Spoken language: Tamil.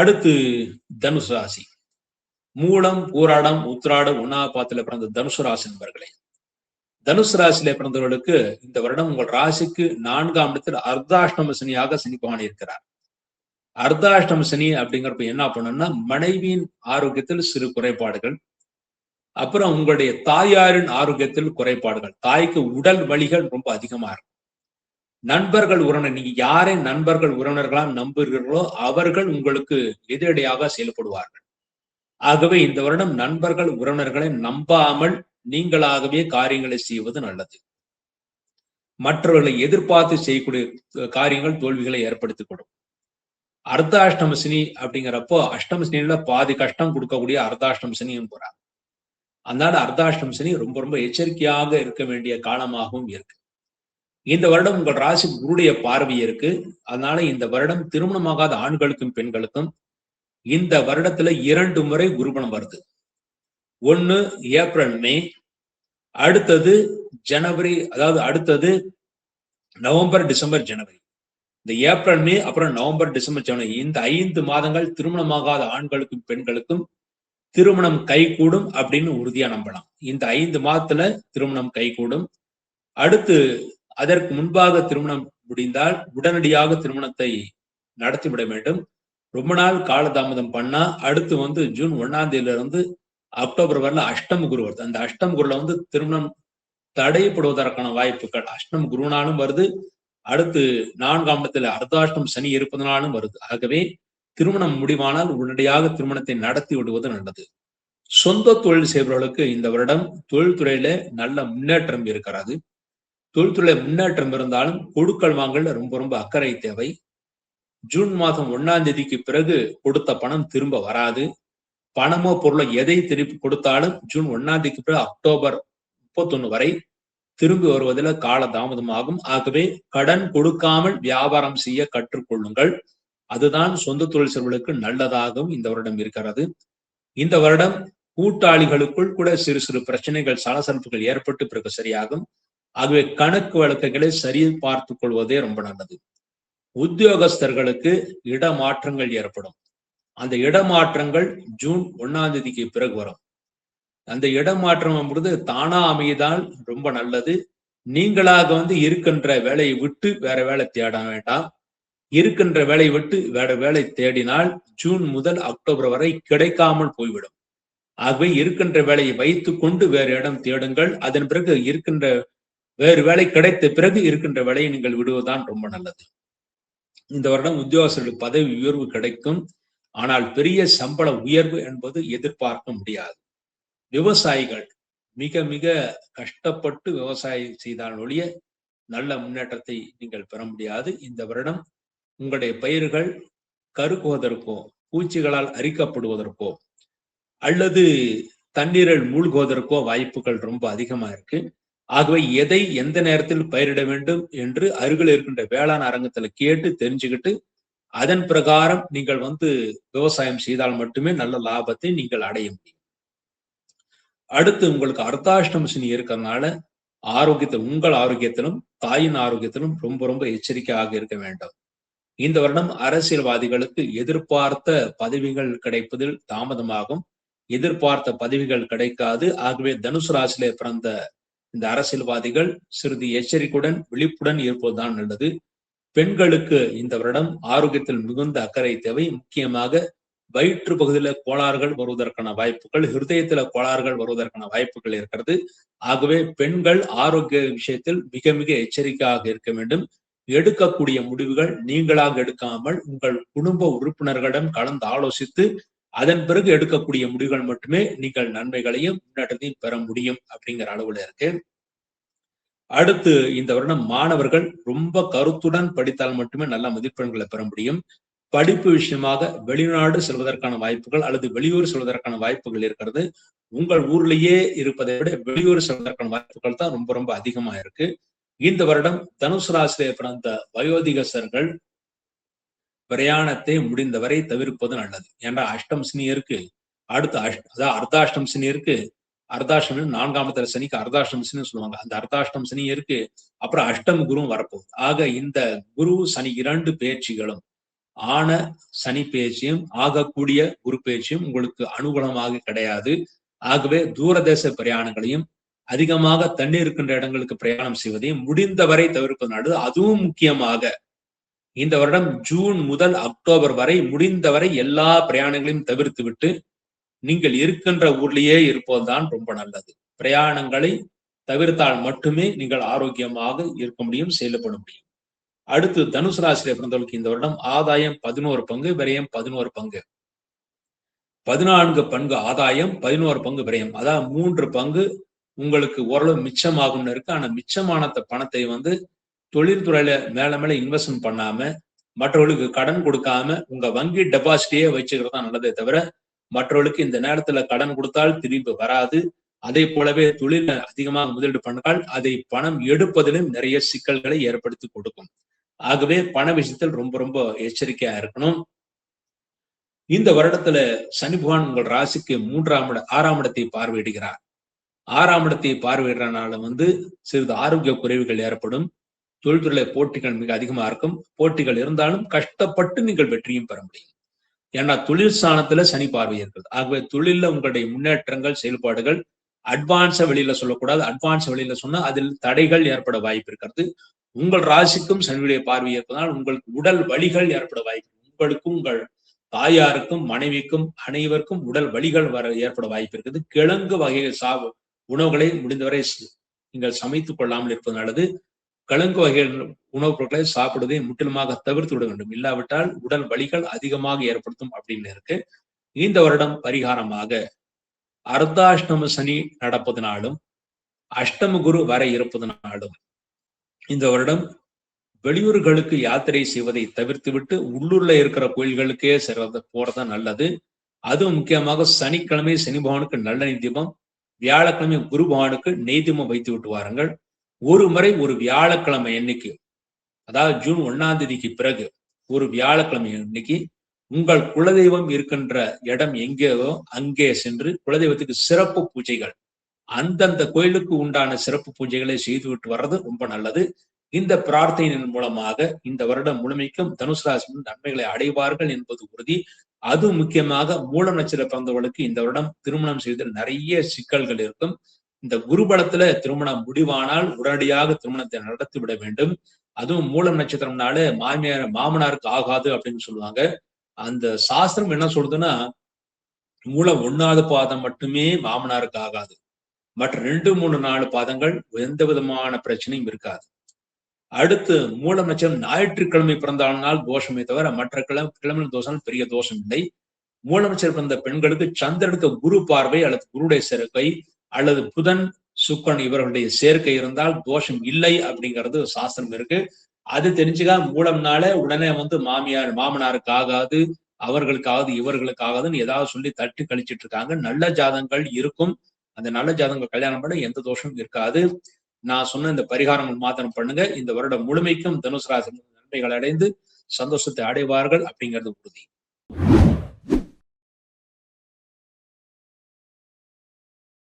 அடுத்து தனுசு ராசி. மூலம், பூராடம், உத்திராடம், உண்ணாபாத்துல பிறந்த தனுசு ராசி நண்பர்களே. தனுசு ராசியில பிறந்தவர்களுக்கு இந்த வருடம் உங்கள் ராசிக்கு 4ஆம் இடத்தில் அர்த்தாஷ்டம சனியாக சனி பகவான் இருக்கிறார். அர்த்தாஷ்டம சனி அப்படிங்கிறப்ப என்ன பண்ணும்னா, மனைவியின் ஆரோக்கியத்தில் சிறு குறைபாடுகள், அப்புறம் உங்களுடைய தாயாரின் ஆரோக்கியத்தில் குறைபாடுகள், தாய்க்கு உடல் வலிகள் ரொம்ப அதிகமா இருக்கும். நண்பர்கள் உறவினர், நீங்க யாரை நண்பர்கள் உறவினர்களா நம்புகிறீர்களோ அவர்கள் உங்களுக்கு எதிரடையாக செயல்படுவார்கள். ஆகவே இந்த வருடம் நண்பர்கள் உறவினர்களை நம்பாமல் நீங்களாகவே காரியங்களை செய்வது நல்லது. மற்றவர்களை எதிர்பார்த்து செய்யக்கூடிய காரியங்கள் தோல்விகளை ஏற்படுத்திக் கொடும். அர்த்தாஷ்டம சனி அப்படிங்கிறப்போ அஷ்டம சனியில பாதி கஷ்டம் கொடுக்கக்கூடிய அர்த்தாஷ்டம சனியும் போறாங்க. அதனால அர்த்தாஷ்டம சனி ரொம்ப ரொம்ப எச்சரிக்கையாக இருக்க வேண்டிய காலமாகவும் இருக்கு. இந்த வருடம் உங்கள் ராசி குருடைய பார்வை இருக்கு. அதனால இந்த வருடம் திருமணமாகாத ஆண்களுக்கும் பெண்களுக்கும் இந்த வருடத்துல 2 முறை குருபலம் வருது. ஒன்னு ஏப்ரல் மே, அடுத்தது ஜனவரி, அதாவது அடுத்தது நவம்பர் டிசம்பர் ஜனவரி. இந்த ஏப்ரல் மே அப்புறம் நவம்பர் டிசம்பர் ஜனவரி இந்த 5 மாதங்கள் திருமணமாகாத ஆண்களுக்கும் பெண்களுக்கும் திருமணம் கைகூடும் அப்படின்னு உறுதியா நம்பலாம். இந்த 5 மாதத்துல திருமணம் கைகூடும். அடுத்து அதற்கு முன்பாக திருமணம் முடிந்தால் உடனடியாக திருமணத்தை நடத்திவிட வேண்டும். ரொம்ப நாள் காலதாமதம் பண்ணா அடுத்து ஜூன் 1ஆம் தேதியிலிருந்து அக்டோபர் வரல அஷ்டம குரு வருது. அந்த அஷ்டம குருல திருமணம் தடைப்படுவதற்கான வாய்ப்புகள் அஷ்டம குருனாலும் வருது. அடுத்து 4ஆம் இடத்துல அர்த்தாஷ்டம் சனி இருப்பதனாலும் வருது. ஆகவே திருமணம் முடிவானால் உடனடியாக திருமணத்தை நடத்தி விடுவது நல்லது. சொந்த தொழில் செய்பவர்களுக்கு இந்த வருடம் தொழில்துறையில நல்ல முன்னேற்றம் இருக்கிறது. தொழில்துறை முன்னேற்றம் இருந்தாலும் கொடுக்கல் வாங்கல ரொம்ப ரொம்ப அக்கறை தேவை. ஜூன் மாதம் 1ஆம் தேதிக்கு பிறகு கொடுத்த பணம் திரும்ப வராது. பணமோ பொருளோ எதை திருப்பி கொடுத்தாலும் ஜூன் 1ஆம் தேதிக்கு பிறகு அக்டோபர் 31 வரை திரும்பி வருவதில் கால தாமதமாகும். ஆகவே கடன் கொடுக்காமல் வியாபாரம் செய்ய கற்றுக்கொள்ளுங்கள். அதுதான் சொந்த தொழில் செய்வர்களுக்கு நல்லதாகவும் இந்த வருடம் இருக்கிறது. இந்த வருடம் கூட்டாளிகளுக்குள் கூட சிறு சிறு பிரச்சனைகள் சலசலப்புகள் ஏற்பட்டு பிறகு சரியாகும். ஆகவே கணக்கு வழக்குகளை சரி பார்த்துக் கொள்வதே ரொம்ப நல்லது. உத்தியோகஸ்தர்களுக்கு இடமாற்றங்கள் ஏற்படும். அந்த இடமாற்றங்கள் ஜூன் 1ஆம் தேதிக்கு பிறகு வரும். அந்த இடமாற்றம் தானா அமைதால் ரொம்ப நல்லது. நீங்களாக இருக்கின்ற வேலையை விட்டு வேற வேலை தேட வேண்டாம். இருக்கின்ற வேலையை விட்டு வேற வேலை தேடினால் ஜூன் முதல் அக்டோபர் வரை கிடைக்காமல் போய்விடும். ஆகவே இருக்கின்ற வேலையை வைத்துக் கொண்டு வேறு இடம் தேடுங்கள். அதன் பிறகு இருக்கின்ற வேறு வேலை கிடைத்த பிறகு இருக்கின்ற வேலையை நீங்கள் விடுவதுதான் ரொம்ப நல்லது. இந்த வருடம் உத்தியோகஸ்தர்களுக்கு பதவி உயர்வு கிடைக்கும். ஆனால் பெரிய சம்பள உயர்வு என்பது எதிர்பார்க்க முடியாது. விவசாயிகள் மிக மிக கஷ்டப்பட்டு விவசாயம் செய்தால் ஒழிய நல்ல முன்னேற்றத்தை நீங்கள் பெற முடியாது. இந்த வருடம் உங்களுடைய பயிர்கள் கருக்குவதற்கோ பூச்சிகளால் அரிக்கப்படுவதற்கோ அல்லது தண்ணீரில் மூழ்குவதற்கோ வாய்ப்புகள் ரொம்ப அதிகமா இருக்கு. ஆகவே எதை எந்த நேரத்தில் பயிரிட வேண்டும் என்று அருகில் இருக்கின்ற வேளாண் அரங்கத்துல கேட்டு தெரிஞ்சுக்கிட்டு அதன் பிரகாரம் நீங்கள் விவசாயம் செய்தால் மட்டுமே நல்ல லாபத்தை நீங்கள் அடைய முடியும். அடுத்து உங்களுக்கு அர்த்தாஷ்டம சனி இருக்கிறதுனால உங்கள் ஆரோக்கியத்திலும் தாயின் ஆரோக்கியத்திலும் ரொம்ப ரொம்ப எச்சரிக்கையாக இருக்க வேண்டும். இந்த வருடம் அரசியல்வாதிகளுக்கு எதிர்பார்த்த பதவிகள் கிடைப்பதில் தாமதமாகும். எதிர்பார்த்த பதவிகள் கிடைக்காது. ஆகவே தனுசு ராசியிலே பிறந்த இந்த அரசியல்வாதிகள் சிறிது எச்சரிக்கையுடன் விழிப்புடன் இருப்பதுதான் நல்லது. பெண்களுக்கு இந்த வருடம் ஆரோக்கியத்தில் மிகுந்த அக்கறை தேவை. முக்கியமாக வயிற்று பகுதியில கோளாறுகள் வருவதற்கான வாய்ப்புகள், ஹிருதயத்தில கோளாறுகள் வருவதற்கான வாய்ப்புகள் இருக்கிறது. ஆகவே பெண்கள் ஆரோக்கிய விஷயத்தில் மிக மிக எச்சரிக்கையாக இருக்க வேண்டும். எடுக்கக்கூடிய முடிவுகள் நீங்களாக எடுக்காமல் உங்கள் குடும்ப உறுப்பினர்களிடம் கலந்து ஆலோசித்து அதன் பிறகு எடுக்கக்கூடிய முடிவுகள் மட்டுமே நீங்கள் நன்மைகளையும் முன்னேற்றத்தையும் பெற முடியும் அப்படிங்கிற அளவுல இருக்கு. அடுத்து இந்த வருடம் மாணவர்கள் ரொம்ப கருத்துடன் படித்தால் மட்டுமே நல்ல மதிப்பெண்களை பெற முடியும். படிப்பு விஷயமாக வெளிநாடு செல்வதற்கான வாய்ப்புகள் அல்லது வெளியூர் செல்வதற்கான வாய்ப்புகள் இருக்கிறது. உங்கள் ஊர்லயே இருப்பதை விட வெளியூர் செல்வதற்கான வாய்ப்புகள் தான் ரொம்ப ரொம்ப அதிகமா இருக்கு. இந்த வருடம் தனுசு ராசியிலே பிறந்த வயோதிகர்கள் பிரயாணத்தை முடிந்தவரை தவிர்ப்பது நல்லது. ஏன்னா அஷ்டம் சனி இருக்கு. அடுத்து அர்த்தாஷ்டம் சனி இருக்கு. அர்த்தாஷ்டமி 4ஆம் இடத்துல சனிக்கு அர்த்தாஷ்டம் சனி சொல்லுவாங்க. அந்த அர்த்தாஷ்டம் சனி இருக்கு. அப்புறம் அஷ்டம் குருவும் வரப்போகுது. ஆக இந்த குரு சனி 2 பெயர்ச்சிகளும் ஆன சனி பயிற்சியும் ஆகக்கூடிய குரு பயிற்சியும் உங்களுக்கு அனுகூலமாக கிடையாது. ஆகவே தூரதேச பிரயாணங்களையும் அதிகமாக தண்ணீர் இருக்கின்ற இடங்களுக்கு பிரயாணம் செய்வதையும் முடிந்தவரை தவிர்ப்பது நல்லது. அதுவும் முக்கியமாக இந்த வருடம் ஜூன் முதல் அக்டோபர் வரை முடிந்தவரை எல்லா பிரயாணங்களையும் தவிர்த்து விட்டு நீங்கள் இருக்கின்ற ஊர்லேயே இருப்பதுதான் ரொம்ப நல்லது. பிரயாணங்களை தவிர்த்தால் மட்டுமே நீங்கள் ஆரோக்கியமாக இருக்க முடியும், செயல்பட முடியும். அடுத்து தனுசு ராசியில பிறந்தவர்களுக்கு இந்த வருடம் ஆதாயம் 11 பங்கு, விரயம் 11 பங்கு. 14 பங்கு ஆதாயம், 11 பங்கு விரயம். அதாவது 3 பங்கு உங்களுக்கு ஓரளவு மிச்சமாகும்னு இருக்கு. ஆனா மிச்சமான பணத்தை தொழில்துறையில மேல இன்வெஸ்ட்மெண்ட் பண்ணாம, மற்றவர்களுக்கு கடன் கொடுக்காம உங்க வங்கி டெபாசிட்டையே வச்சுக்கிறது தான் நல்லதே தவிர, மற்றவர்களுக்கு இந்த நேரத்துல கடன் கொடுத்தால் திரும்பி வராது. அதே போலவே தொழில அதிகமாக முதலீடு பண்ணால் அதை பணம் எடுப்பதிலும் நிறைய சிக்கல்களை ஏற்படுத்தி கொடுக்கும். ஆகவே பண விஷயத்தில் ரொம்ப ரொம்ப எச்சரிக்கையா இருக்கணும். இந்த வருடத்துல சனி பகவான் உங்கள் ராசிக்கு 6ஆம் இடத்தை பார்வையிடுகிறார். 6ஆம் இடத்தை பார்வையிடுறதுனால சிறிது ஆரோக்கிய குறைவுகள் ஏற்படும். தொழில்துறை போட்டிகள் மிக அதிகமா இருக்கும். போட்டிகள் இருந்தாலும் கஷ்டப்பட்டு நீங்கள் வெற்றியும் பெற முடியும். ஏன்னா தொழில் ஸ்தானத்துல சனி பார்வை இருக்குது. ஆகவே தொழில உங்களுடைய முன்னேற்றங்கள், செயல்பாடுகள் அட்வான்ஸா வெளியில சொல்லக்கூடாது. அட்வான்ஸ் வெளியில சொன்னா அதில் தடைகள் ஏற்பட வாய்ப்பு இருக்கிறது. உங்கள் ராசிக்கும் சனியுடைய பார்வை இருப்பதனால் உங்களுக்கு உடல் வலிகள் ஏற்பட வாய்ப்பு. உங்களுக்கும் உங்கள் தாயாருக்கும் மனைவிக்கும் அனைவருக்கும் உடல் வலிகள் ஏற்பட வாய்ப்பு இருக்குது. கிழங்கு வகைகள் உணவுகளை முடிந்தவரை நீங்கள் சமைத்துக் கொள்ளாமல் இருப்பது நல்லது. கிழங்கு வகைகள் உணவுப் பொருட்களை சாப்பிடுவதை முற்றிலுமாக தவிர்த்து விட வேண்டும். இல்லாவிட்டால் உடல் வலிகள் அதிகமாக ஏற்படுத்தும் அப்படின்னு இருக்கு. இந்த வருடம் பரிகாரமாக அர்த்தாஷ்டம சனி நடப்பதனாலும் அஷ்டம குரு வர இருப்பதனாலும் இந்த வருடம் வெளியூர்களுக்கு யாத்திரை செய்வதை தவிர்த்து விட்டு உள்ளூர்ல இருக்கிற கோயில்களுக்கே போறதா நல்லது. அதுவும் முக்கியமாக சனிக்கிழமை சனி பகவானுக்கு நல்லெண்ணெய் தீபம், வியாழக்கிழமை குரு பகவானுக்கு நெய் தீபம் வைத்து விட்டு வாருங்கள். ஒரு முறை ஒரு வியாழக்கிழமை அன்னைக்கு, அதாவது ஜூன் 1ஆம் தேதிக்கு பிறகு ஒரு வியாழக்கிழமை அன்னைக்கு உங்கள் குலதெய்வம் இருக்கின்ற இடம் எங்கேயோ அங்கே சென்று குலதெய்வத்துக்கு சிறப்பு பூஜைகள், அந்தந்த கோயிலுக்கு உண்டான சிறப்பு பூஜைகளை செய்துவிட்டு வர்றது ரொம்ப நல்லது. இந்த பிரார்த்தனையின் மூலமாக இந்த வருடம் முழுமைக்கும் தனுசு ராசி நன்மைகளை அடைவார்கள் என்பது உறுதி. அது முக்கியமாக மூலம் நட்சத்திர பிறந்தவர்களுக்கு இந்த வருடம் திருமணம் செய்வதில் நிறைய சிக்கல்கள் இருக்கும். இந்த குருபலத்துல திருமணம் முடிவானால் உடனடியாக திருமணத்தை நடத்திவிட வேண்டும். அதுவும் மூலம் நட்சத்திரம்னாலே மாமனாருக்கு ஆகாது அப்படின்னு சொல்லுவாங்க. அந்த சாஸ்திரம் என்ன சொல்றதுன்னா, மூலம் 1வது பாதம் மட்டுமே மாமனாருக்கு ஆகாது. மற்ற 2, 3, 4 பாதங்கள் எந்த விதமான பிரச்சனையும் இருக்காது. அடுத்து மூலம் நட்சத்திரம் ஞாயிற்றுக்கிழமை பிறந்தானால் தோஷமே தவிர மற்ற கிழமை தோஷம் பெரிய தோஷம் இல்லை. மூலம் நட்சத்திரம் பிறந்த பெண்களுக்கு சந்திரனுக்கு குரு பார்வை அல்லது குருடைய சேர்க்கை அல்லது புதன் சுக்கரன் இவர்களுடைய சேர்க்கை இருந்தால் தோஷம் இல்லை அப்படிங்கிறது சாஸ்திரம் இருக்கு. அது தெரிஞ்சுக்கா மூலம்னால உடனே மாமனாருக்கு ஆகாது, அவர்களுக்காவது இவர்களுக்காகாதுன்னு ஏதாவது சொல்லி தட்டி கழிச்சிட்டு இருக்காங்க. நல்ல ஜாதகங்கள் இருக்கும். அந்த நல்ல ஜாதகங்கள் கல்யாணம் பண்ண எந்த தோஷமும் இருக்காது. நான் சொன்ன இந்த பரிகாரங்கள் மாத்திரம் பண்ணுங்க. இந்த வருடம் முழுமைக்கும் தனுசு ராசி நன்மைகள் அடைந்து சந்தோஷத்தை அடைவார்கள் அப்படிங்கிறது உறுதி.